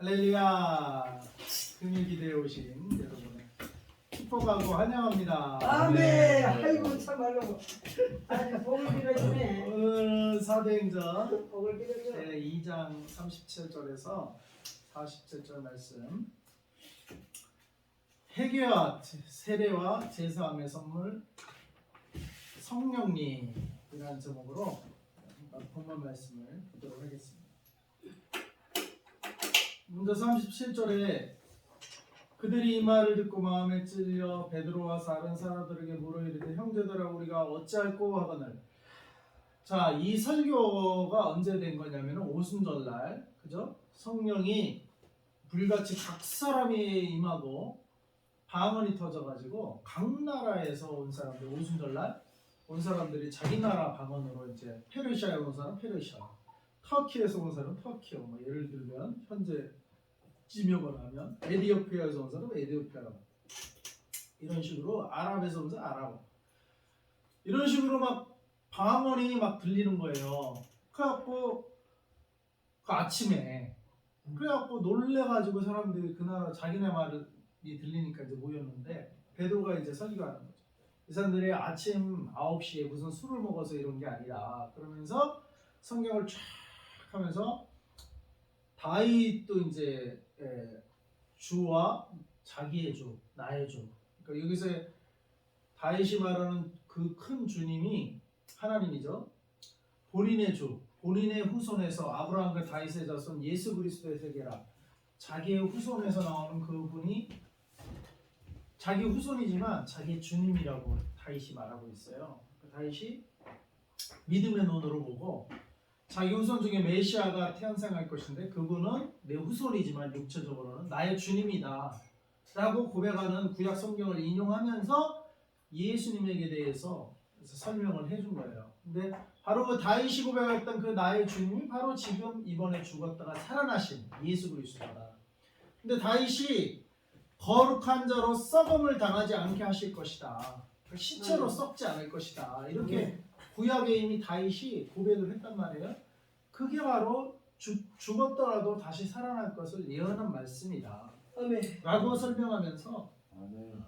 할렐루야. 금일 기대해 오신 여러분을 축복하고 환영합니다. 아멘. 아이고 참말로. 아주 복을 빌어주네. 오늘 사도행전 복을 빌어줘. 2장 37절에서 47절 말씀. 회개와 세례와 제사함의 선물 성령님이라는 제목으로 본문 말씀을 보도록 하겠습니다. 먼저 37절에 그들이 이 말을 듣고 마음에 찔려 베드로와 다른 사람들에게 물어 이르되 형제들아 우리가 어찌할꼬 하거늘. 자, 이 설교가 언제 된 거냐면 오순절날, 그죠? 성령이 불같이 각 사람이 임하고 방언이 터져가지고 각 나라에서 온 사람들, 오순절날 온 사람들이 자기 나라 방언으로 이제 페르시아에 온 사람 페르시아, 터키에서 온 사람 터키어, 뭐 예를 들면 현재 지명을 하면 에디오피아에서 온 사람 에디오피아라고, 이런 식으로 아랍에서 온 사람 아랍, 이런 식으로 막 방언이 막 들리는 거예요. 그래갖고 그 아침에 그래갖고 놀래가지고 사람들이 그 나라 자기네 말이 들리니까 이제 모였는데 베드로가 이제 설교하는 거죠. 이 사람들이 아침 9시에 무슨 술을 먹어서 이런 게 아니라 그러면서 성경을 쫙 하면서 다윗도 이제 주와 자기의 주, 나의 주. 그러니까 여기서 다윗이 말하는 그 큰 주님이 하나님이죠. 본인의 주, 본인의 후손에서 아브라함과 다윗의 자손 예수 그리스도의 세계라. 자기의 후손에서 나오는 그분이 자기 후손이지만 자기 주님이라고 다윗이 말하고 있어요. 다윗이 믿음의 눈으로 보고 자기 후손 중에 메시아가 태어날 것인데 그분은 내 후손이지만 육체적으로는 나의 주님이다 라고 고백하는 구약 성경을 인용하면서 예수님에게 대해서 설명을 해준 거예요. 근데 바로 그 다윗이 고백했던 그 나의 주님이 바로 지금 이번에 죽었다가 살아나신 예수 그리스도다. 근데 다윗이 거룩한 자로 썩음을 당하지 않게 하실 것이다. 시체로 썩지 않을 것이다. 이렇게 구약에 이미 다윗이 고백을 했단 말이에요. 그게 바로 죽었더라도 다시 살아날 것을 예언한 말씀이다. 아멘. 라고 설명하면서 아멘.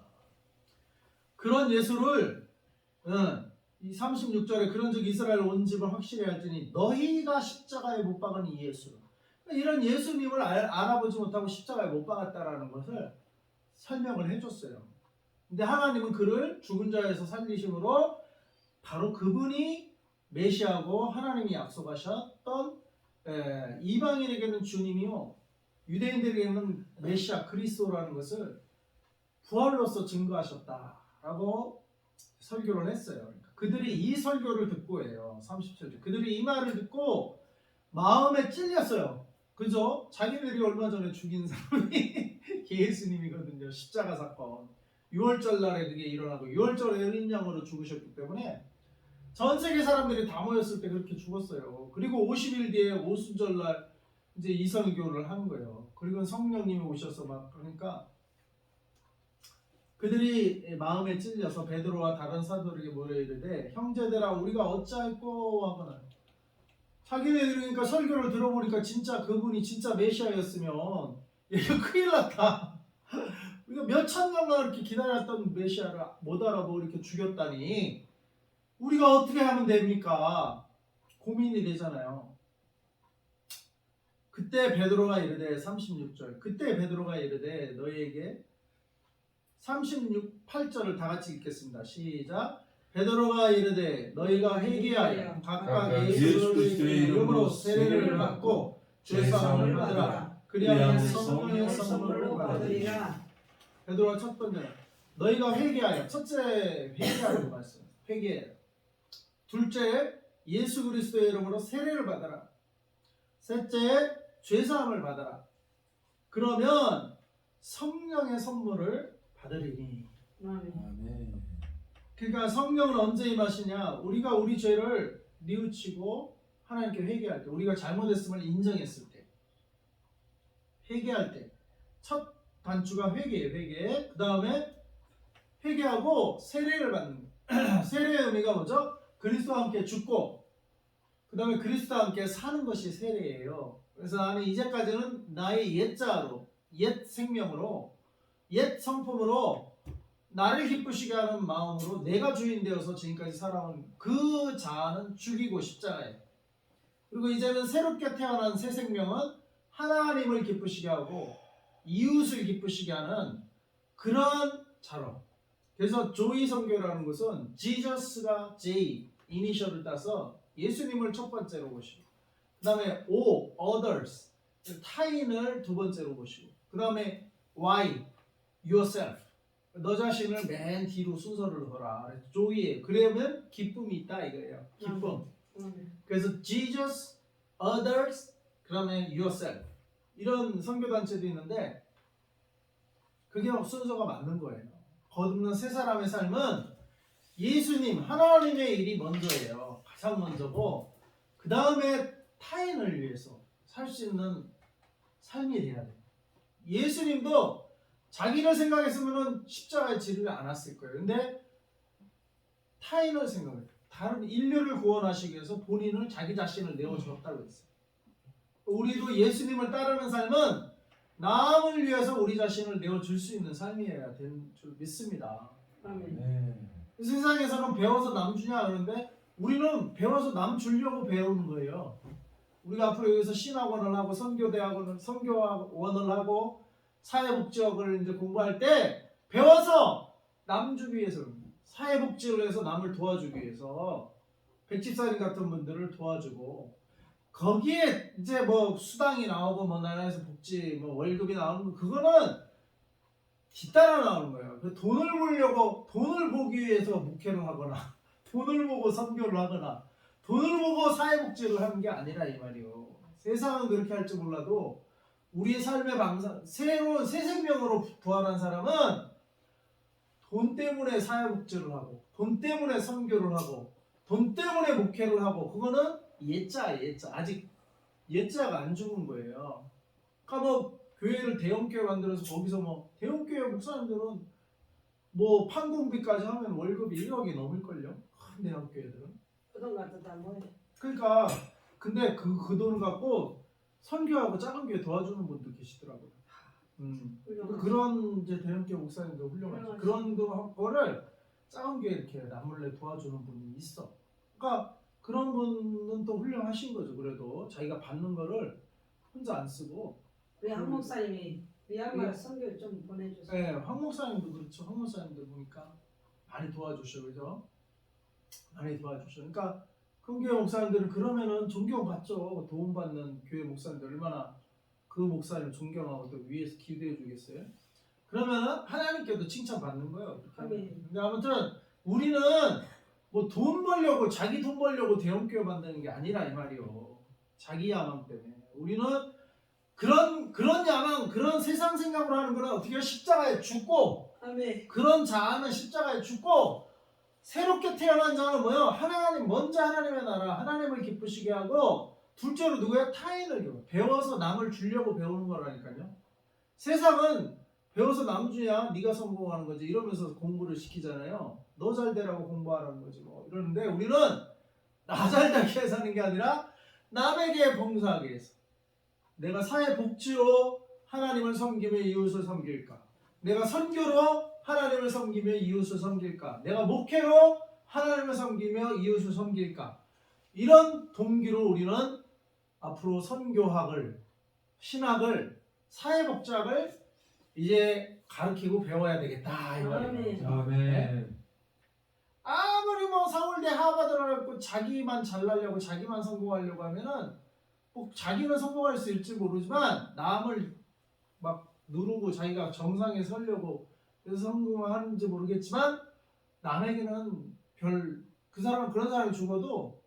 그런 예수를 이 36절에 그런즉 이스라엘 온 집을 확실히 알지니 너희가 십자가에 못 박은 이 예수, 이런 예수님을 알아보지 못하고 십자가에 못 박았다라는 것을 설명을 해줬어요. 근데 하나님은 그를 죽은 자에서 살리심으로 바로 그분이 메시아고 하나님이 약속하셨던 이방인에게는 주님이요 유대인들에게는 메시아 그리스도라는 것을 부활로서 증거하셨다라고 설교를 했어요. 그러니까 그들이 이 설교를 듣고 해요. 37절. 그들이 이 말을 듣고 마음에 찔렸어요. 그죠? 자기들이 얼마 전에 죽인 사람이 예수님이거든요. 십자가 사건. 6월절 날에 그게 일어나고 6월절에 어린 양으로 죽으셨기 때문에 전 세계 사람들이 다 모였을 때 그렇게 죽었어요. 그리고 50일 뒤에 오순절 날 이제 이선교를 한 거예요. 그리고 성령님이 오셔서 막 그러니까 그들이 마음에 찔려서 베드로와 다른 사도에게 물어 이르되 형제들아 우리가 어찌할꼬 하거늘. 자기네들이 그러니까 설교를 들어보니까 진짜 그분이 진짜 메시아였으면 이거 큰일 났다. 우리가 몇 천년간 이렇게 기다렸던 메시아를 못 알아보고 이렇게 죽였다니 우리가 어떻게 하면 됩니까? 고민이 되잖아요. 그때 베드로가 이르되 36절 그때 베드로가 이르되 너희에게 36절을 다 같이 읽겠습니다. 시작. 베드로가 이르되 너희가 회개하여 각각 예수 그리스도의 이름으로 세례를 받고 죄사함을 받으라. 그리하면 성령의 선물을 받으리라. 베드로가 첫 번째 너희가 회개하여, 첫째 회개하라고 말씀. 회개. 둘째 예수 그리스도의 이름으로 세례를 받아라. 셋째 죄사함을 받아라. 그러면 성령의 선물을 받으리니. 아멘. 그러니까 성령은 언제 임하시냐? 우리가 우리 죄를 뉘우치고 하나님께 회개할 때, 우리가 잘못했음을 인정했을 때, 회개할 때, 첫 단추가 회개예요. 회개. 그 다음에 회개하고 세례를 받는 거예요. 세례의 의미가 뭐죠? 그리스도와 함께 죽고 그 다음에 그리스도와 함께 사는 것이 세례예요. 그래서 나는 이제까지는 나의 옛자로, 옛 생명으로, 옛 성품으로 나를 기쁘시게 하는 마음으로 내가 주인 되어서 지금까지 살아온 그 자아는 죽이고 십자가에. 그리고 이제는 새롭게 태어난 새 생명은 하나님을 기쁘시게 하고 이웃을 기쁘시게 하는 그런 자로. 그래서 조이 선교라는 것은 지저스가 J 이니셜을 따서 예수님을 첫 번째로 보시고, 그 다음에 O others 타인을 두 번째로 보시고, 그 다음에 Y yourself 너 자신을 맨 뒤로 순서를 둬라. 조이에 그러면 기쁨이 있다 이거예요. 기쁨. 그래서 Jesus, others, 그다음에 yourself 이런 선교 단체도 있는데 그게 순서가 맞는 거예요. 거듭난 새 사람의 삶은 예수님, 하나님의 일이 먼저예요. 가장 먼저고 그 다음에 타인을 위해서 살 수 있는 삶이 돼야 돼요. 예수님도 자기를 생각했으면 십자가에 지르지 않았을 거예요. 근데 타인을 생각해요. 다른 인류를 구원하시기 위해서 본인을 자기 자신을 내어주었다고 했어요. 우리도 예수님을 따르는 삶은 남을 위해서 우리 자신을 내어줄 수 있는 삶이어야 되는 줄 믿습니다. 세상에서는 배워서 남 주냐 그러는데 우리는 배워서 남 주려고 배우는 거예요. 우리가 앞으로 여기서 신학원을 하고 선교원을 하고 사회복지학을 이제 공부할 때 배워서 남 주기 위해서 사회복지를 해서 남을 도와주기 위해서 백집사님 같은 분들을 도와주고 거기에 이제 뭐 수당이 나오고 뭐 나라에서 복지 뭐 월급이 나오는 거 그거는 뒤따라 나오는 거예요. 그 돈을 보기 위해서 목회를 하거나 돈을 보고 선교를 하거나 돈을 보고 사회복지를 하는 게 아니라 이 말이요. 세상은 그렇게 할지 몰라도 우리의 삶의 방상 새로운 새 생명으로 부활한 사람은 돈 때문에 사회복지를 하고 돈 때문에 선교를 하고 돈 때문에 목회를 하고 그거는 옛자 아직 옛자가 안 죽은 거예요. 그러니까 뭐 교회를 대형교회 만들어서 거기서 뭐 대형교회 목사님들은 뭐 판공비까지 하면 월급이 1억이 넘을걸요. 큰 대형교회들은. 그돈 갖다 뭐해? 그러니까 근데 그 돈을 갖고 선교하고 작은 교회 도와주는 분도 계시더라고요. 그런 이제 대형교회 목사님도 훌륭하죠. 그런 거를 작은 교회 이렇게 남몰래 도와주는 분이 있어. 그러니까 그런 분은 또 훌륭하신 거죠. 그래도 자기가 받는 거를 혼자 안 쓰고. 우리 한 목사님이 이 양반 선교 좀 보내주세요. 네, 황 목사님도 그렇죠. 황 목사님도 보니까 많이 도와주셔, 그죠? 많이 도와주셔. 그러니까 큰 교회 목사님들은 그러면은 존경받죠. 도움받는 교회 목사님들 얼마나 그 목사님을 존경하고 또 위에서 기도해 주겠어요? 그러면은 하나님께도 칭찬받는 거예요. 근데 아무튼 우리는 뭐 돈 벌려고 자기 돈 벌려고 대형교회 만드는 게 아니라 이 말이요. 자기 야망 때문에 우리는 그런 야망 그런 세상 생각으로 하는 거는 어떻게 십자가에 죽고 그런 자아는 십자가에 죽고 새롭게 태어난 자는 뭐요? 하나님 먼저 하나님의 나라 하나님을 기쁘시게 하고 둘째로 누구야? 타인을 배워서 남을 주려고 배우는 거라니까요. 세상은 배워서 남 주냐 네가 성공하는 거지 이러면서 공부를 시키잖아요. 너 잘 되라고 공부하라는 거지 뭐 이러는데 우리는 나 잘 되게 해서 하는 게 아니라 남에게 봉사하기 위해서 내가 사회복지로 하나님을 섬기며 이웃을 섬길까? 내가 선교로 하나님을 섬기며 이웃을 섬길까? 내가 목회로 하나님을 섬기며 이웃을 섬길까? 이런 동기로 우리는 앞으로 선교학을, 신학을, 사회복지학을 이제 가르치고 배워야 되겠다 이 말이에요. 아멘. 아무리 뭐 서울대 하버드를 갖고 자기만 잘나려고 자기만 성공하려고 하면은 꼭 자기는 성공할 수 있을지 모르지만 남을 막 누르고 자기가 정상에 서려고 그래서 성공하는지 모르겠지만 남에게는 그런 사람이 죽어도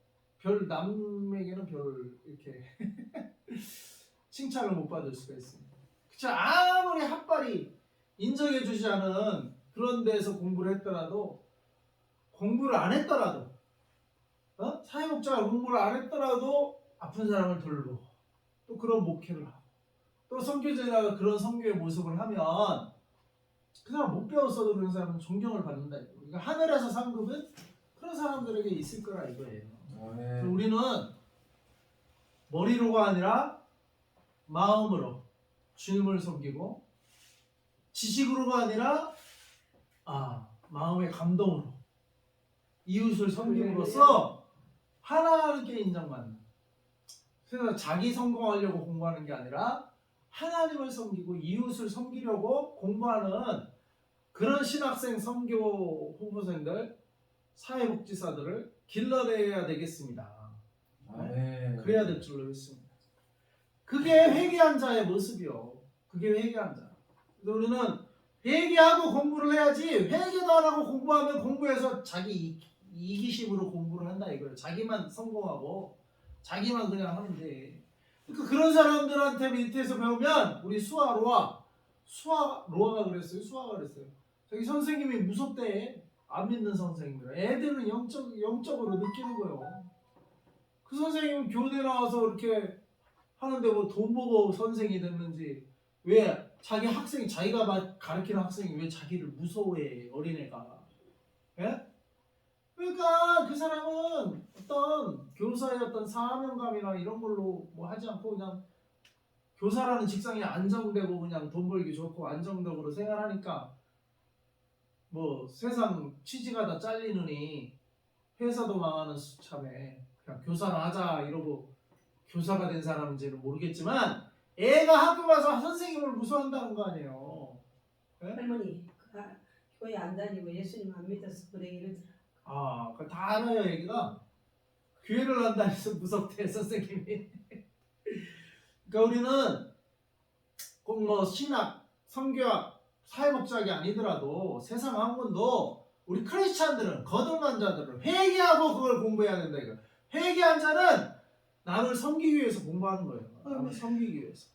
남에게는 이렇게 칭찬을 못 받을 수가 있습니다. 그쵸? 아무리 핫발이 인정해주지 않은 그런 데서 공부를 했더라도 공부를 안 했더라도 사회복지학 공부를 안 했더라도 아픈 사람을 돌보고 또 그런 목회를 하고 또 선교제자가 그런 선교의 모습을 하면 그 사람 못 배웠어도 그런 사람은 존경을 받는다. 그러니까 하늘에서 상급은 그런 사람들에게 있을 거라 이거예요. 그래서 우리는 머리로가 아니라 마음으로 주님을 섬기고 지식으로가 아니라 마음의 감동으로 이웃을 섬김으로써 하나님께 인정받는. 그래서 자기 성공하려고 공부하는 게 아니라 하나님을 섬기고 이웃을 섬기려고 공부하는 그런 신학생 선교 후보생들, 사회복지사들을 길러내야 되겠습니다. 그래야 될 줄로 믿습니다. 그게 회개한 자의 모습이요. 그게 회개한 자. 우리는 회개하고 공부를 해야지, 회개도 안 하고 공부하면 공부해서 자기 이기심으로 공부를 한다 이거예요. 자기만 성공하고 자기만 그냥 하면 돼. 그러니까 그런 사람들한테 밑에서 배우면 우리 수아로아가 그랬어요. 수아가 그랬어요. 저기 선생님이 무섭대. 안 믿는 선생님이라. 애들은 영적으로 느끼는 거예요. 그 선생님은 교대 나와서 이렇게 하는데 뭐 돈 보고 선생이 됐는지, 왜 자기 학생이, 자기가 가르치는 학생이 왜 자기를 무서워해, 어린애가. 예? 그러니까 그 사람은 어떤 교사의 어떤 사명감이나 이런 걸로 뭐 하지 않고 그냥 교사라는 직장이 안정되고 그냥 돈 벌기 좋고 안정적으로 생활하니까 뭐 세상 취지가 다 잘리느니 회사도 망하는 수참에 그냥 교사를 하자 이러고 교사가 된 사람인지는 모르겠지만 애가 학교 가서 선생님을 무서워한다는 거 아니에요. 네? 할머니 교회 안 다니고 예수님 안 믿어서 그래 이러더라. 그거 다 알아요. 얘기가 교회를 안 다녀서 무섭대 선생님이. 그러니까 우리는 꼭 뭐 신학, 선교학, 사회복지학이 아니더라도 세상 학문도 우리 크리스찬들은, 거듭난 자들은 회개하고 그걸 공부해야 된다 이거. 회개한 자는 남을 섬기기 위해서 공부하는 거예요. 남을 섬기기 위해서.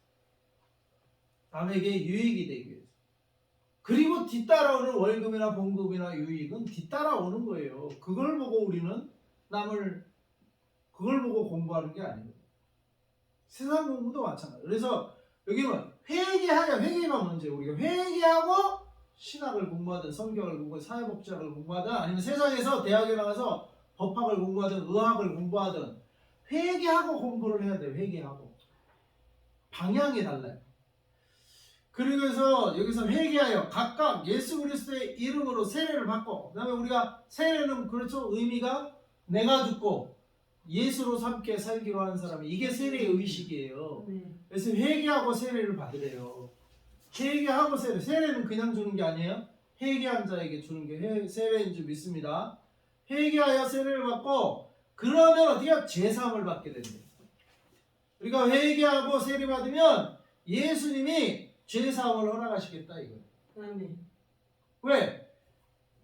남에게 유익이 되기 위해서. 그리고 뒤따라오는 월급이나 봉급이나 유익은 뒤따라오는 거예요. 그걸 보고 우리는 그걸 보고 공부하는 게 아니에요. 세상 공부도 마찬가지예요. 그래서 여기는 회개가 문제예요. 우리가 회개하고 신학을 공부하든 성경을 공부하든 사회복지학을 공부하든 아니면 세상에서 대학에 나가서 법학을 공부하든 의학을 공부하든 회개하고 공부를 해야 돼요. 회개하고. 방향이 달라요. 그래서 여기서 회개하여 각각 예수 그리스도의 이름으로 세례를 받고, 그다음에 우리가 세례는 그렇죠. 의미가 내가 죽고 예수로 함께 살기로 하는 사람이, 이게 세례의 의식이에요. 그래서 회개하고 세례를 받으래요. 회개하고 세례는 그냥 주는 게 아니에요. 회개한 자에게 주는 게 세례인 줄 믿습니다. 회개하여 세례를 받고 그러면 어떻게 제사함을 받게 된대요. 우리가 회개하고 세례 받으면 예수님이 죄사함을 허락하시겠다 이거예요. 아멘. 왜?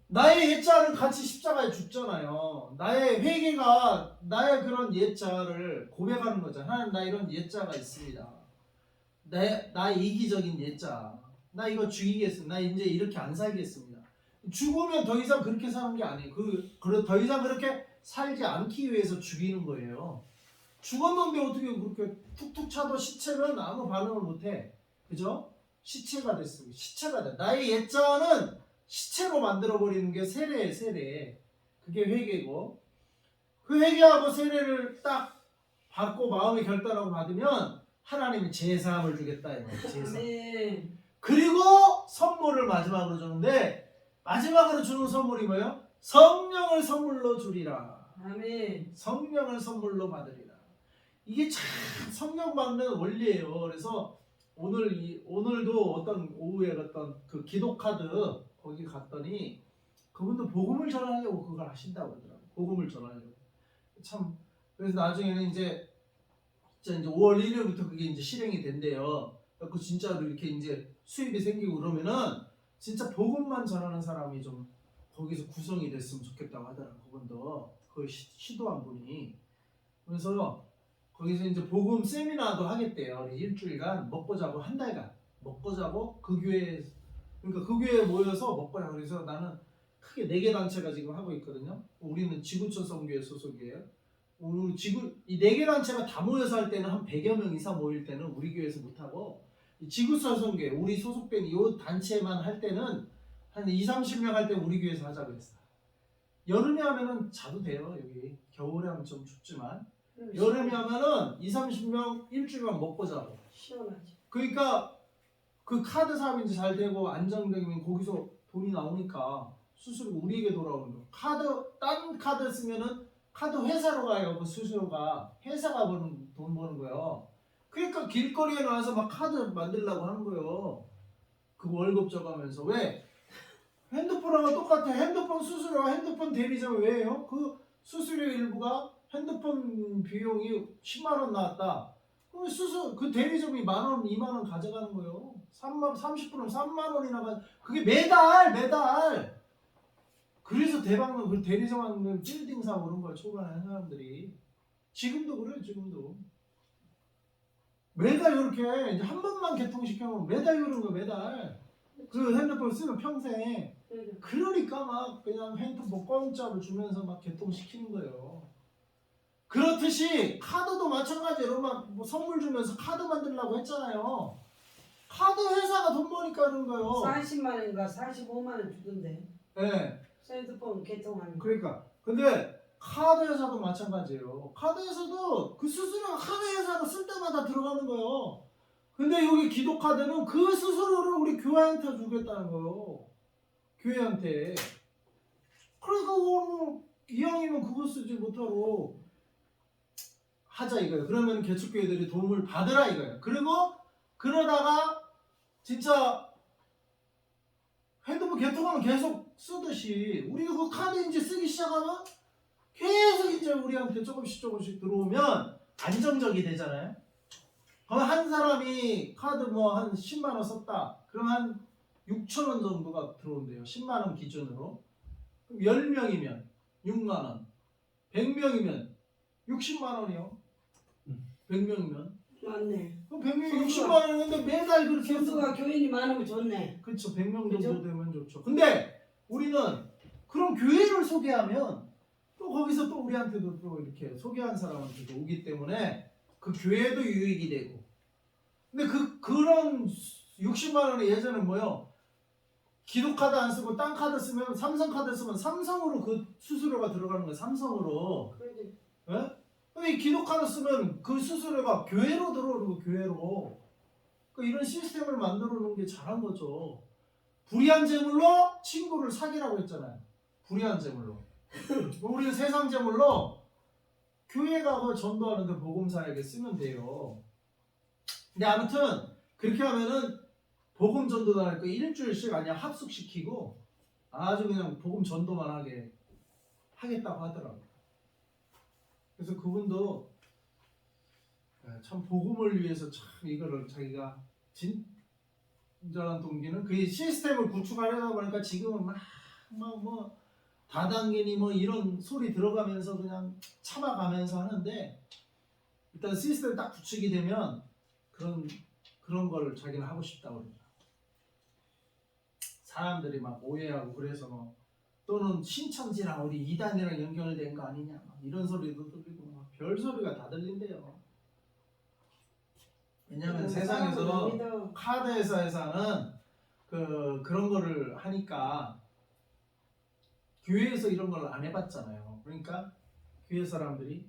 나의 옛자는 같이 십자가에 죽잖아요. 나의 회개가 나의 그런 옛자를 고백하는 거잖아. 하나님, 나 이런 옛자가 있습니다. 나의 이기적인 옛자. 나 이거 죽이겠습니다. 나 이제 이렇게 안 살겠습니다. 죽으면 더 이상 그렇게 사는 게 아니에요. 더 이상 그렇게 살지 않기 위해서 죽이는 거예요. 죽었는데 어떻게 그렇게 툭툭 차도 시체는 아무 반응을 못해. 그죠? 시체가 됐어요. 시체가 돼. 나의 옛자는 시체로 만들어버리는 게 세례예요. 세례. 그게 회개고, 그 회개하고 세례를 딱 받고 마음의 결단하고 받으면 하나님이 제사함을 주겠다 이거예요. 제사. 그리고 선물을 마지막으로 주는데, 마지막으로 주는 선물이 뭐예요? 성령을 선물로 주리라. 아멘. 성령을 선물로 받으리라. 이게 참 성령 받는 원리예요. 그래서 오늘도 어떤 오후에 갔던 그 기도 카드 거기 갔더니 그분도 복음을 전하려고 그걸 하신다고 그러더라고요. 복음을 전하려고. 참, 그래서 나중에는 이제 5월 1일부터 그게 이제 실행이 된대요. 그 진짜로 이렇게 이제 수입이 생기고 그러면은 진짜 복음만 전하는 사람이 좀 거기서 구성이 됐으면 좋겠다고 하더라고요. 그분도 그걸 시도한 분이. 그래서 거기서 이제 복음 세미나도 하겠대요. 일주일간 먹고 자고 한 달간 먹고 자고 그 교회에, 그러니까 그 교회에 모여서 먹고 자고. 그래서 나는 크게 4개 단체가 지금 하고 있거든요. 우리는 지구촌 선교회 소속이에요. 이 4개 단체가 다 모여서 할 때는 한 100여 명 이상 모일 때는 우리 교회에서 못하고, 이 지구촌 선교회 우리 소속된 이 단체만 할 때는 한 20-30명 할 때 우리 교회에서 하자고 했어요. 여름에 하면은 자도 돼요. 여기 겨울에 하면 좀 춥지만 여름이 하면은 2, 30명 일주일간 먹고 자고. 시원하지. 그러니까 그 카드 사업이 이제 잘 되고 안정되면 거기서 돈이 나오니까 수수료 우리에게 돌아오는 거예요. 딴 카드 쓰면은 카드 회사로 가요. 그 수수료가 회사가 돈 버는 거예요. 그러니까 길거리에 나와서 막 카드 만들려고 하는 거예요. 그 월급 줘가면서. 왜? 핸드폰하고 똑같아. 핸드폰 수수료가 핸드폰 대리점이 왜 해요? 그 수수료 일부가 핸드폰 비용이 10만 원 나왔다. 그럼 그 대리점이 만 원, 2만 원 가져가는 거예요. 30%는 3만 원이나 그게 매달. 그래서 대박난 그 대리점 하는 빌딩 사고 그런 거야. 초반에 한 사람들이. 지금도 그래요. 지금도. 매달 이렇게 이제 한 번만 개통시켜면 매달 이런 거 매달. 그 핸드폰 쓰면 평생. 그러니까 막 그냥 핸드폰 공짜로 주면서 막 개통시키는 거예요. 그렇듯이 카드도 마찬가지로 막 뭐 선물 주면서 카드 만들려고 했잖아요. 카드 회사가 돈 버니까 그런 거예요. 40만 원인가 45만 원 주던데. 네. 핸드폰 개통하는 거. 그러니까 근데 카드 회사도 마찬가지예요. 카드 회사도 그 수수료가 카드 회사가 쓸 때마다 들어가는 거예요. 근데 여기 기도 카드는 그 수수료를 우리 교회한테 주겠다는 거예요. 교회한테. 그러니까 이왕이면 그거 쓰지 못하고 하자 이거예요. 그러면 개척교회들이 도움을 받으라 이거예요. 그리고 그러다가 진짜 핸드폰 개통하면 계속 쓰듯이 우리가 그 카드 이제 쓰기 시작하면 계속 이제 우리한테 조금씩 들어오면 안정적이 되잖아요. 그럼 한 사람이 카드 뭐 한 10만 원 썼다. 그럼 한 6천 원 정도가 들어온대요. 10만 원 기준으로. 그럼 10명이면 6만 원. 100명이면 60만 원이요. 100명이면. 맞네. 그럼 100명이 60만 원인데 매달 그렇게 해서 교수가 교인이 많으면 좋네. 그렇죠. 100명 그죠? 정도 되면 좋죠. 근데 우리는 그런 교회를 소개하면 또 거기서 또 우리한테도 또 이렇게 소개한 사람한테도 오기 때문에 그 교회도 유익이 되고. 근데 그런 60만 원이 예전에 뭐요? 기도 카드 안 쓰고 딴 카드 쓰면 삼성 카드 쓰면 삼성으로 그 수수료가 들어가는 거예요. 삼성으로. 그러지. 예? 근데 이 기도 카드 쓰면 그 수수료가 교회로 들어오는 거 교회로. 그러니까 이런 시스템을 만들어 놓은 게 잘한 거죠. 불의한 제물로 친구를 사귀라고 했잖아요. 불의한 제물로. 우리는 세상 제물로 교회가 그 전도하는데 복음사에게 쓰면 돼요. 근데 아무튼 그렇게 하면은 복음 전도도 하니까 일주일씩 아니야 합숙시키고 아주 그냥 복음 전도만 하겠다고 하더라고요. 그래서 그분도 참 복음을 위해서 참 이거를 자기가 진정한 동기는 그 시스템을 구축하려다 보니까 지금은 막 뭐 다단계니 뭐 이런 소리 들어가면서 그냥 참아가면서 하는데 일단 시스템 딱 구축이 되면 그런 걸 자기는 하고 싶다고 그러죠. 사람들이 막 오해하고 그래서 뭐 또는 신천지랑 우리 이단이랑 연결된 거 아니냐 막 이런 소리도 들리고 막 별소리가 다 들린대요. 왜냐면 세상에서 카드 회사에서는 그런 거를 하니까 교회에서 이런 걸 안 해봤잖아요. 그러니까 교회 사람들이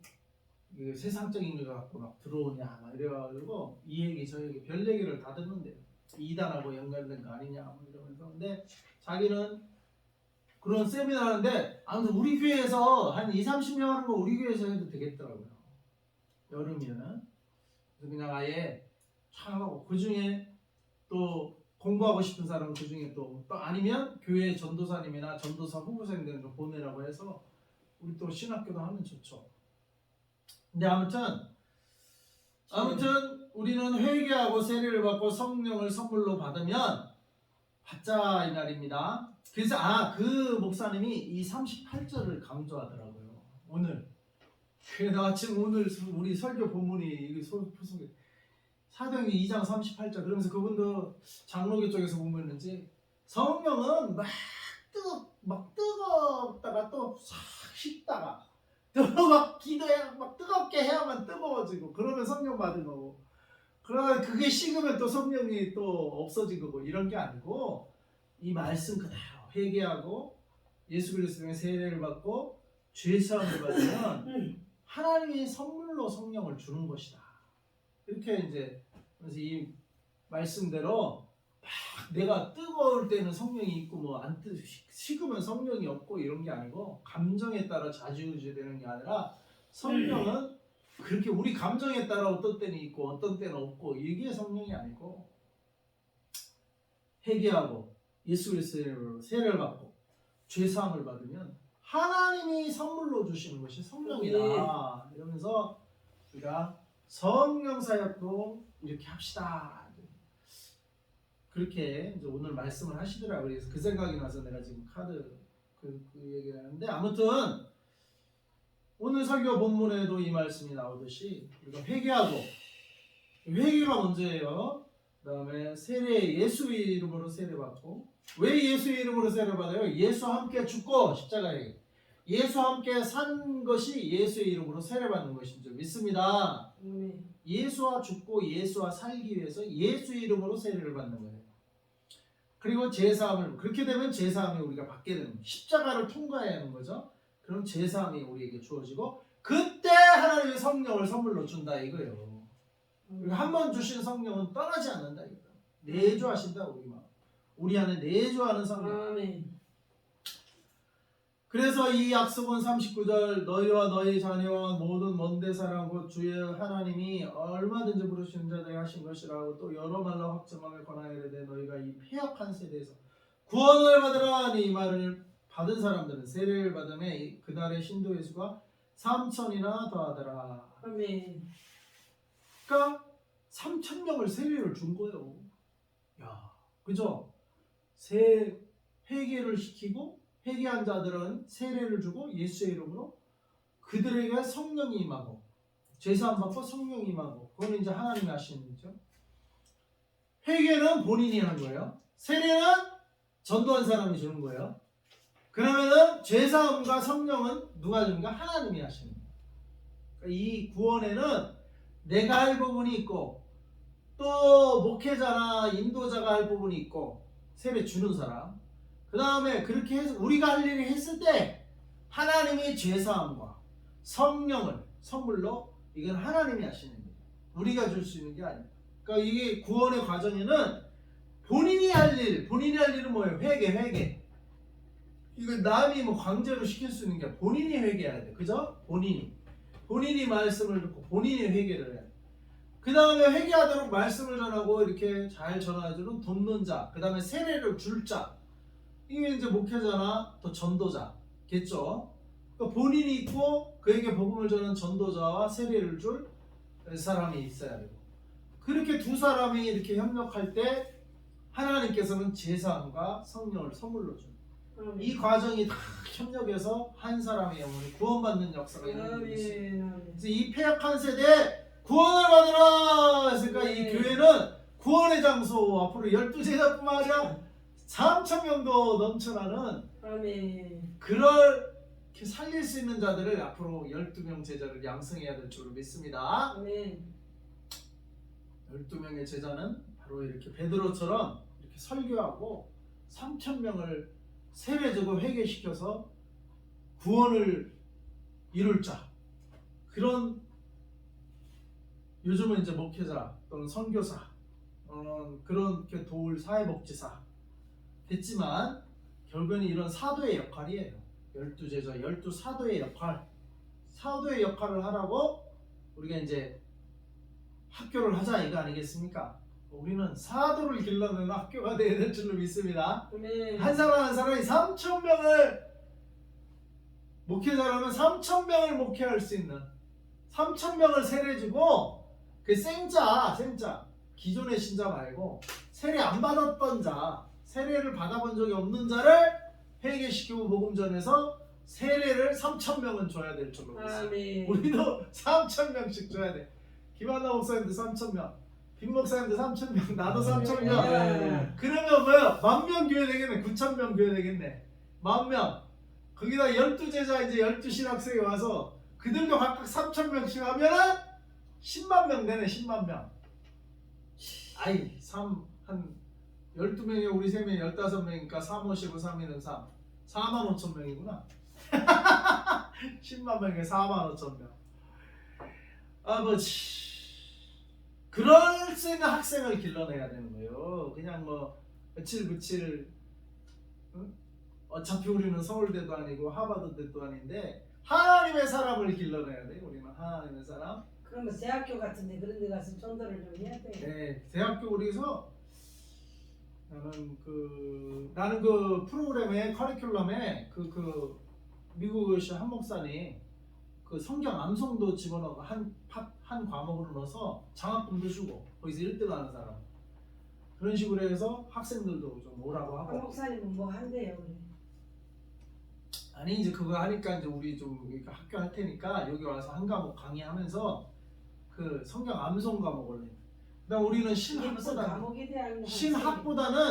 세상적인 거 갖고 막 들어오냐 막 이래가지고 이 얘기 저 얘기 별 얘기를 다 듣는데요. 이단하고 연결된 거 아니냐 뭐 이러면서. 근데 자기는 그런 세미나 하는데 아무튼 우리 교회에서 한 2, 30명 하는 거 우리 교회에서 해도 되겠더라고요. 여름이면. 그래서 그냥 아예 촥 하고 그 중에 또 공부하고 싶은 사람은 그 중에 또 아니면 교회 전도사님이나 전도사 후보생들을 보내라고 해서 우리 또 신학교도 하면 좋죠. 근데 아무튼 우리는 회개하고 세례를 받고 성령을 선물로 받으면 받자 이 말입니다. 그래서 그 목사님이 이 38절을 강조하더라고요. 오늘 그래서 아침 오늘 우리 설교 본문이 이게 소속에 사도행전 2장 38절 그러면서 그분도 장로교 쪽에서 보면은지 성령은 막 뜨겁다가 또 싹 식다가 또 막 기도해 막 뜨겁게 해야만 뜨거워지고 그러면 성령 받은 거고 그러면 그게 식으면 또 성령이 또 없어진 거고 이런 게 아니고 이 말씀 그대로 회개하고 예수 그리스도의 세례를 받고 죄 사함을 받으면 하나님이 선물로 선물로 성령을 주는 것이다. 이렇게 이제 그래서 이 말씀대로 막 내가 뜨거울 때는 성령이 있고 뭐 안 식으면 성령이 없고 이런 게 아니고 감정에 따라 좌지우지되는 게 아니라 성령은 그렇게 우리 감정에 따라 어떤 때는 있고 어떤 때는 없고 이게 성령이 아니고 회개하고 예수 그리스도의 이름으로 세례를 받고 죄 사함을 받으면 하나님이 선물로 주시는 것이 성령이다. 이러면서 우리가 성령 사역도 이렇게 합시다. 그렇게 이제 오늘 말씀을 하시더라고요. 그래서 그 생각이 나서 내가 지금 카드 그 얘기를 하는데 아무튼 오늘 설교 본문에도 이 말씀이 나오듯이 우리가 회개하고 회개가 먼저예요. 그 다음에 세례 예수의 이름으로 세례받고 왜 예수의 이름으로 세례받아요? 예수와 함께 죽고 십자가에 예수와 함께 산 것이 예수의 이름으로 세례받는 것인 줄 믿습니다. 예수와 죽고 예수와 살기 위해서 예수의 이름으로 세례를 받는 거예요. 그리고 제사함을 그렇게 되면 제사함이 우리가 받게 되는 거예요. 십자가를 통과해야 하는 거죠. 그럼 제사함이 우리에게 주어지고 그때 하나님의 성령을 선물로 준다 이거예요. 한 번 주신 성령은 떠나지 않는다 이거예요. 내주하신다 우리 안에 내주하는 성령. 그래서 이 약속은 39절 너희와 너희 자녀와 모든 먼데 사람 곧 주의 하나님이 얼마든지 부르시는 자들에게 하신 것이라고 또 여러 말로 확증하며 권하이르되 너희가 이 폐역한 세대에서 구원을 받으라 하니 이 말을 받은 사람들은 세례를 받음에 그날의 신도의 수가 3,000이나 더하더라. 아멘. 그러니까 3,000명을 세례를 준 거예요. 야, 그죠? 회개를 시키고 회개한 자들은 세례를 주고 예수의 이름으로 그들에게 성령이 임하고 죄사함 받고 성령이 임하고 그건 이제 하나님이 하시는 거죠. 회개는 본인이 하는 거예요. 세례는 전도한 사람이 주는 거예요. 그러면은 죄사함과 성령은 누가 주는가? 하나님이 하시는 거예요. 그러니까 이 구원에는 내가 할 부분이 있고 또 목회자나 인도자가 할 부분이 있고 세례 주는 사람 그 다음에 그렇게 해서 우리가 할 일을 했을 때 하나님이 죄사함과 성령을 선물로 이건 하나님이 하시는 거예요. 우리가 줄 수 있는 게 아니에요. 그러니까 이게 구원의 과정에는 본인이 할 일은 뭐예요? 회개. 이거 남이 뭐 강제로 시킬 수 있는 게 아니라 본인이 회개해야 돼. 그죠? 본인이 말씀을 듣고 본인이 회개를 해야 돼. 그 다음에 회개하도록 말씀을 전하고 이렇게 잘 전하주는 돕는 자, 그 다음에 세례를 줄 자. 이게 이제 목회자나 또 전도자겠죠. 그러니까 본인이 있고 그에게 복음을 전하는 전도자와 세례를 줄 사람이 있어야 되고 그렇게 두 사람이 이렇게 협력할 때 하나님께서는 제사함과 성령을 선물로 줍니다. 이 과정이 다 협력해서 한 사람의 영혼이 구원받는 역사가 일어나고 있습니다. 그래서 이 폐역한 세대에 구원을 받으라 했으니까 이 교회는 구원의 장소 앞으로 12제자뿐만 아니라 3,000명도 넘쳐나는 그렇게 살릴 수 있는 자들을 앞으로 12명 제자를 양성해야 될 줄로 믿습니다. 12명의 제자는 바로 이렇게 베드로처럼 이렇게 설교하고 3,000명을 세례주고 회개시켜서 구원을 이룰 자 그런 요즘은 이제 목회자 또는 선교사 그렇게 도울 사회복지사 됐지만 결국은 이런 사도의 역할이에요. 12제자, 12사도의 역할 사도의 역할을 하라고 우리가 이제 학교를 하자 이거 아니겠습니까? 우리는 사도를 길러내는 학교가 되어야 될 줄로 믿습니다. 한 사람 한 사람이 3,000명을 목회자라면 3,000명을 목회할 수 있는 3,000명을 세례주고 그 생자 기존의 신자 말고 세례 안 받았던 자 세례를 받아본 적이 없는 자를 회개시키고 복음 전해서 세례를 3,000명은 줘야 될 줄로 믿습니다. 우리도 3,000명씩 줘야 돼. 김한나 목사님도 3,000명 빈 목사님도 3,000명 나도 3,000명 그러면 뭐야 10,000명 교회 되겠네 9,000명 교회 되겠네 10,000명 거기다 12제자 이제 12신학생이 와서 그들도 각각 3,000명씩 하면은 10만 명 되네 10만 명 아이 한 12명에 우리 3명 15명이니까 3, 5, 15, 3, 3 4만 5천 명이구나 10만 명에 4만 5천 명 아버지. 그럴 수 있는 학생을 길러내야 되는 거예요. 그냥 뭐 며칠 응? 어차피 우리는 서울대도 아니고 하버드대도 아닌데 하나님의 사람을 길러내야 돼. 우리는 하나님의 사람. 그러면 대학교 같은데 그런 데 가서 전도를 좀 해야 돼. 네, 대학교 우리서 나는 그 프로그램에 커리큘럼에 그 미국의 한 목사님 그 성경 암송도 집어넣고 한 과목으로 넣어서 장학금도 주고 거기서 1등하는 사람 그런 식으로 해서 학생들도 좀 오라고 한 하고. 목사님은 뭐 한대요? 그래. 아니 이제 그거 하니까 이제 우리 좀 그러니까 학교 할 테니까 여기 와서 한 과목 강의하면서 그 성경 암송 과목을 내. 그다음 우리는 이게 무슨 신학보다는 과목이 돼요?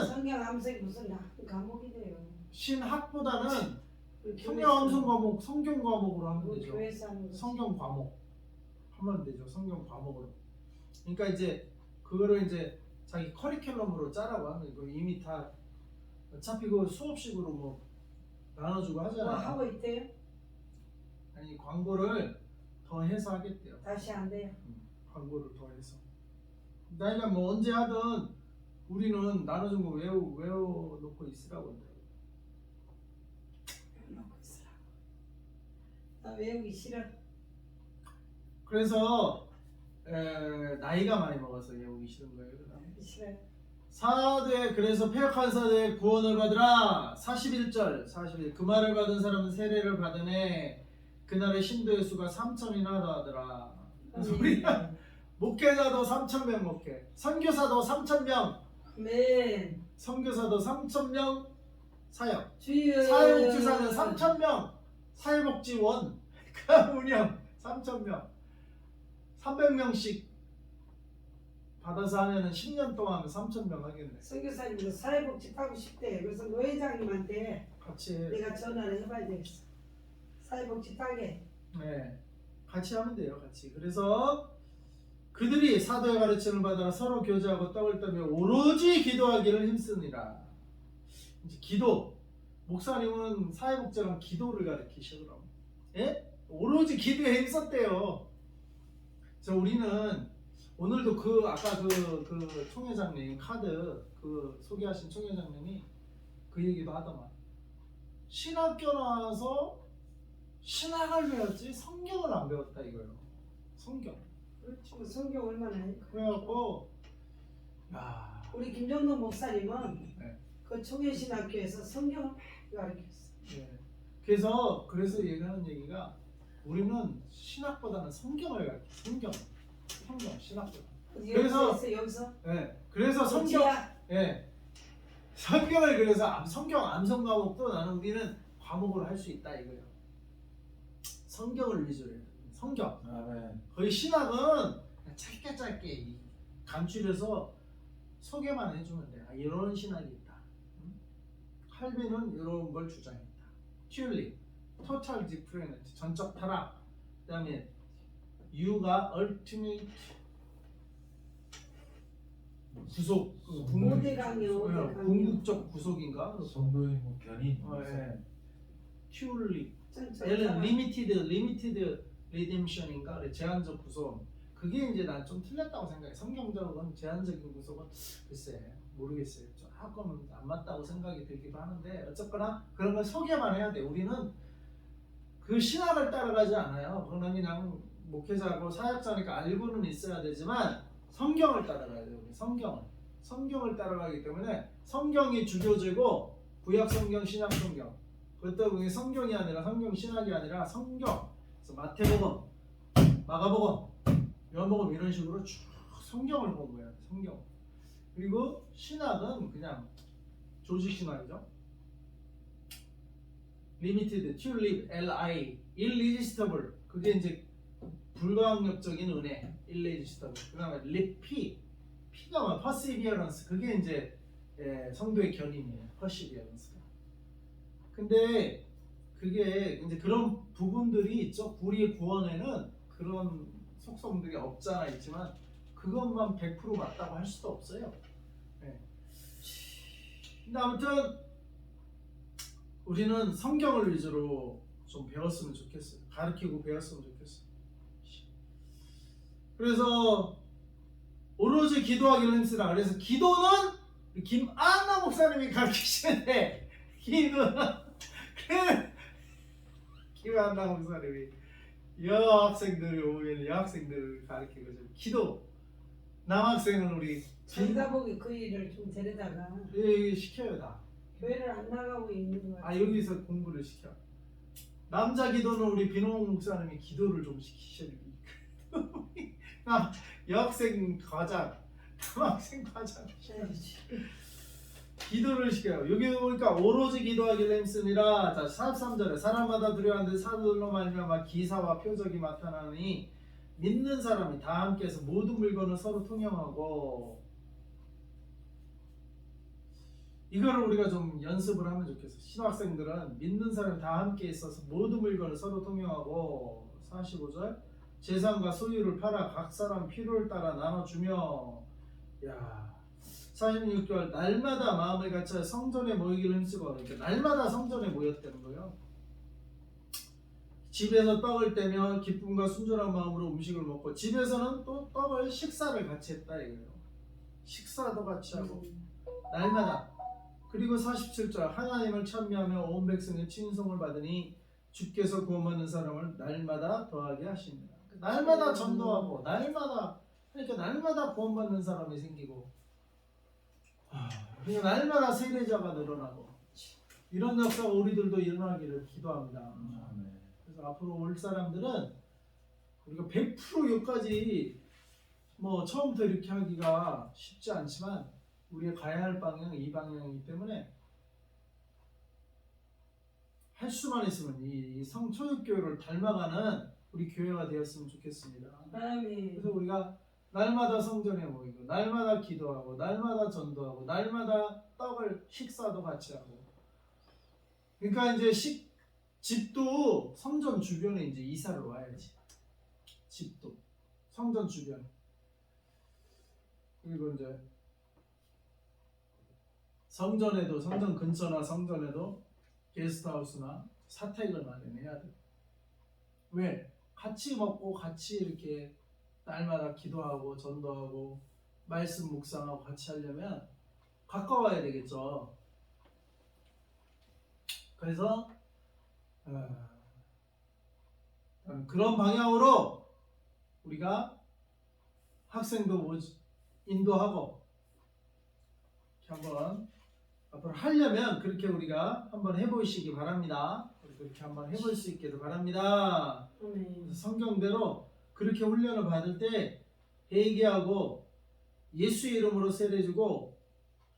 성경 암송이 무슨 과목이 돼요? 신학보다는 그 성경 암송 과목, 성경 과목으로 하면 되죠. 교회에서 하는 거지. 성경 과목 하면 되죠. 성경 과목으로. 그러니까 이제 그거를 이제 자기 커리큘럼으로 짜라고 하는 거. 이미 다 어차피 그 수업식으로 뭐 나눠주고 뭐 하잖아요. 하고 있대요? 아니 광고를 더 해서 하겠대요. 다시 안 돼요. 광고를 더 해서. 그러니까 뭐 언제 하든 우리는 나눠준 거 외워놓고 있으라고 한대요. 놓고 있으라고. 나 외우기 싫어. 그래서 나이가 많이 먹어서 외우기 싫은 거예요. 싫어. 사대 그래서 폐역한 사대의 구원을 받으라. 41절 41. 그 말을 받은 사람은 세례를 받으네. 그날의 신도의 수가 3천이나 하더라. 그래서 우리가 목회자도 3,000명 목회, 선교사도 3,000명, 아멘. 선교사도 3,000명 사역, 주여. 사회복지사는 3,000명, 사회복지원 운영 3,000명, 300명씩 받아서 하면은 10년 동안 하면 3,000명 하겠네. 선교사님도 사회복지 하고 싶대. 그래서 노회장님한테 같이 내가 전화를 해봐야 되겠어. 사회복지 따게. 네, 같이 하면 돼요. 같이. 그래서 그들이 사도의 가르침을 받아 서로 교제하고 떡을 떠며 오로지 기도하기를 힘쓰니라. 이제 기도. 목사님은 사회복지랑 기도를 가르치시더라고. 예? 오로지 기도에 힘썼대요. 그래서 우리는 오늘도 아까 그 총회장님 카드 그 소개하신 총회장님이 그 얘기도 하더만. 신학교 나와서 신학을 배웠지 성경을 안 배웠다 이거예요. 성경. 그렇지. 뭐 성경 얼마나 해. 그래갖고 야. 우리 김정동 목사님은 네. 그 총회신학교에서 성경을 막 가르쳤어. 네. 그래서 얘기하는 얘기가 우리는 신학보다는 성경을 가르쳐. 성경 신학보다. 그래서 여기서 네. 그래서 성경 예. 성경을 그래서 성경 암송 과목도 나는 우리는 과목으로 할 수 있다 이거예요. 성경을 위주로 해요. 성경. 아멘. 거의 신학은 짧게 간추려서 소개만 해주면 돼. 이런 신학이 있다. 칼빈은 이런 걸 주장했다. 튤립, 토탈 디프레넌트, 전적 타락. 그다음에 유가 ultimate 구속, 궁극적 구속인가? 성도의 뭐 견인. 예. 튤립, L은 리미티드 리뎀션인가? 제한적 구속. 그게 이제 난 좀 틀렸다고 생각해. 성경적으로는 제한적인 구속은 글쎄 모르겠어요. 조금 안 맞다고 생각이 들기도 하는데 어쨌거나 그런 걸 소개만 해야 돼. 우리는 그 신학을 따라가지 않아요. 그러나 그냥 목회자고 사역자니까 알고는 있어야 되지만 성경을 따라가야 돼요. 성경을 따라가기 때문에 성경이 주교제고 구약 성경, 신약 성경. 그것도 그게 성경이 아니라 성경 신학이 아니라 성경. 그래서 마태복음, 마가복음, 요한복음 이런 식으로 쭉 성경을 공부해야 돼. 성경. 그리고 신학은 그냥 조직 신학이죠. 리미티드, 튤립, LI, irresistible. 그게 이제 불가항력적인 은혜, irresistible. 그다음에 리피, 피가 뭐 perseverance. 그게 이제 성도의 견인이에요. perseverance가. 근데 그게 이제 그런 부분들이 있죠. 우리의 구원에는 그런 속성들이 없잖아 있지만 그것만 100% 맞다고 할 수도 없어요. 네. 근데 아무튼 우리는 성경을 위주로 좀 배웠으면 좋겠어요. 가르치고 배웠으면 좋겠어요. 그래서 오로지 기도하기를 힘쓰라. 그래서 기도는 김안나 목사님이 가르치시는데 기도는 김안나 목사님이 여학생들이 오면 여학생들을 가르치고 좀 기도 남학생은 우리 전사복이 그 일을 좀 데려다가 시켜요 다. 교회를 안 나가고 있는 거야. 아 여기서 공부를 시켜. 남자 기도는 우리 비농 목사님이 기도를 좀 시키셔야 돼. 여학생 과장, 남학생 과장 기도를 시켜요. 여기 보니까 오로지 기도하기를 힘쓰니라. 자 43절에 사람마다 두려워하는데 사도들로 말미암아 기사와 표적이 나타나니 믿는 사람이 다 함께해서 모든 물건을 서로 통용하고 이거를 우리가 좀 연습을 하면 좋겠어. 신학생들은 믿는 사람이 다 함께 있어서 모든 물건을 서로 통용하고 45절 재산과 소유를 팔아 각 사람 필요를 따라 나눠주며 46절 날마다 마음을 갖춰 성전에 모이기를 힘쓰고 그러니까 날마다 성전에 모였다는 거예요. 집에서 떡을 떼며 기쁨과 순전한 마음으로 음식을 먹고 집에서는 또 떡을 식사를 같이 했다 이거예요. 식사도 같이 하고 날마다. 그리고 47절 하나님을 찬미하며 온 백성의 칭송을 받으니 주께서 구원받는 사람을 날마다 더하게 하십니다. 날마다 전도하고 날마다 그러니까 날마다 구원받는 사람이 생기고 그러니까 날마다 세례자가 늘어나고 이런 역사가 우리들도 일어나기를 기도합니다. 그래서 앞으로 올 사람들은 우리가 100% 여기까지 뭐 처음부터 이렇게 하기가 쉽지 않지만 우리가 가야 할 방향은 이 방향이기 때문에 할 수만 있으면 이 성초육교회를 닮아가는 우리 교회가 되었으면 좋겠습니다. 그래서 우리가 날마다 성전에 모이고 날마다 기도하고 날마다 전도하고 날마다 떡을 식사도 같이 하고 그러니까 이제 집도 성전 주변에 이제 이사를 와야지. 집도 성전 주변. 그리고 이제 성전에도 성전 근처나 성전에도 게스트하우스나 사택을 마련해야 돼. 왜? 같이 먹고 같이 이렇게 날마다 기도하고 전도하고 말씀 묵상하고 같이 하려면 가까워야 되겠죠. 그래서 그런 방향으로 우리가 학생도 인도하고 한번 앞으로 하려면 그렇게 우리가 한번 해보시기 바랍니다. 그렇게 한번 해볼 수 있기를 바랍니다. 그래서 성경대로 그렇게 훈련을 받을 때 회개하고 예수의 이름으로 세례주고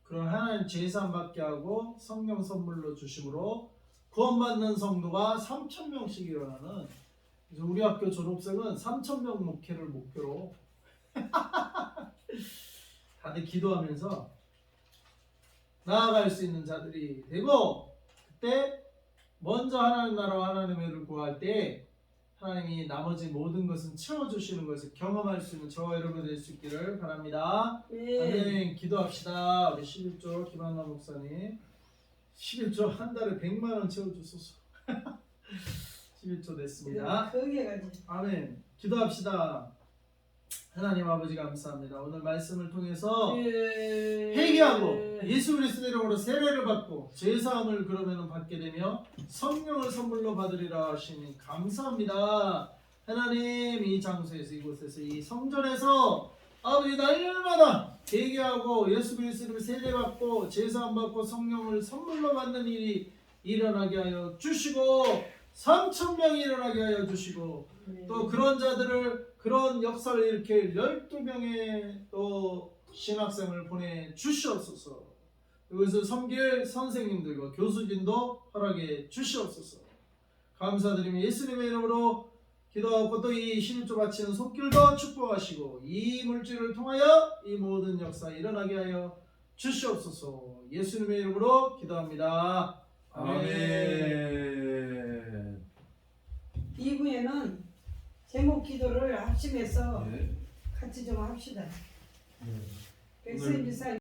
그런 하나님 제사함 받게 하고 성령 선물로 주심으로 구원받는 성도가 3,000명씩 일어나는 그래서 우리 학교 졸업생은 3,000명 목회를 목표로 다들 기도하면서 나아갈 수 있는 자들이 되고 그때 먼저 하나님 나라와 하나님의 의를 구할 때 하나님이 나머지 모든 것은 채워주시는 것을 경험할 수 있는 저와 여러분 될 수 있기를 바랍니다. 아멘. 기도합시다. 우리 11조 김한나 목사님 11조 한 달에 100만 원 채워주소서. 11조 됐습니다. 아멘. 기도합시다. 하나님 아버지 감사합니다. 오늘 말씀을 통해서 회개하고 예수 그리스도 이름으로 세례를 받고 제사함을 그러면 받게 되며 성령을 선물로 받으리라 하시니 감사합니다. 하나님 이 장소에서 이곳에서 이 성전에서 아버지 날마다 회개하고 예수 그리스도 이름으로 세례 받고 제사함 받고 성령을 선물로 받는 일이 일어나게 하여 주시고 3,000명이 일어나게 하여 주시고 또 그런 자들을 그런 역사를 이렇게 12명의 또 신학생을 보내 주시옵소서. 여기서 섬길 선생님들과 교수진도 허락해 주시옵소서. 감사드리며 예수님의 이름으로 기도하고 또 이 11조 바치는 손길도 축복하시고 이 물질을 통하여 이 모든 역사 일어나게 하여 주시옵소서. 예수님의 이름으로 기도합니다. 아멘. 2부에는 제목 기도를 합심해서 같이 좀 합시다. 백선 지사